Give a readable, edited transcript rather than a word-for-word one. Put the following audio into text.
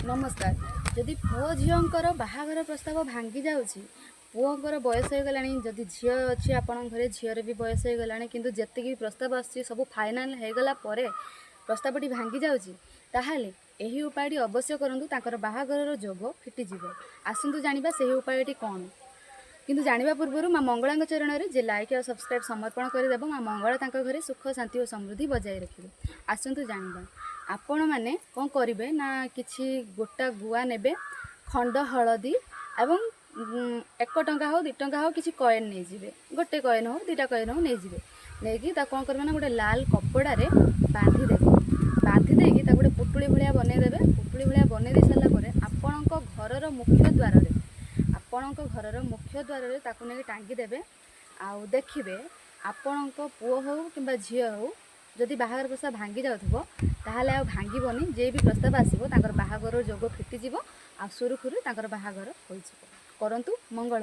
नमस्कार। जदि पुओ झीओंकर बाहाघर प्रस्ताव भांगी जाउछि, पुओंकर बयस हो गलानी, जदि झीओ अछि आपन घरे झीओर भी बयस हो गलानी, किंतु जेतिक भी प्रस्ताव आछि सब फाइनल हो गला परे प्रस्तावटी भांगी जाउछि, ताहाले एही उपायटी अवश्य करंतु। तांकर बाहाघरर जोग फिटी जिवो। आसंतु जानिबा सेही उपायटी कोन। किंतु जानिबा पूर्वरु माँ मंगलांग चरण रे जे लाइक और सब्सक्राइब समर्पण करदेव, माँ मंगला तांका घरे सुख शांति और समृद्धि बजाय रखिबे। आसंतु जानिबा आपण माने कोन करिवे ना, किछि गोटा गुआ नेबे, खंड हलदी एवं 1 टंका हो 2 टंका हो किछि कॉइन नै जिवे। गोटे कॉइन हो 2टा कॉइन हो नै जिवे। नेकी ता कोन करबे ना, गोटे लाल कपड़ा रे बांधी देबे। बांधी देकी ता गोटे पुटुली भलिया बनै देबे। पुटुली भलिया बनै दे साला परे आपणक घरर मुख्य द्वार रे, आपणक घरर मुख्य द्वार रे ताकु नै टांगी देबे। आउ देखिबे आपणक पुओ हो किंबा झियो हो, जदि बाहागर प्रस्ताव भांगी जाउथबो ताहाले आ भांगीबनी। जे भी प्रस्ताव आसीबो तांकर बाहागर जोग फिटी जिवो आ सुरुखुरु तांकर बाहागर होई जिवो। करंतु मंगल।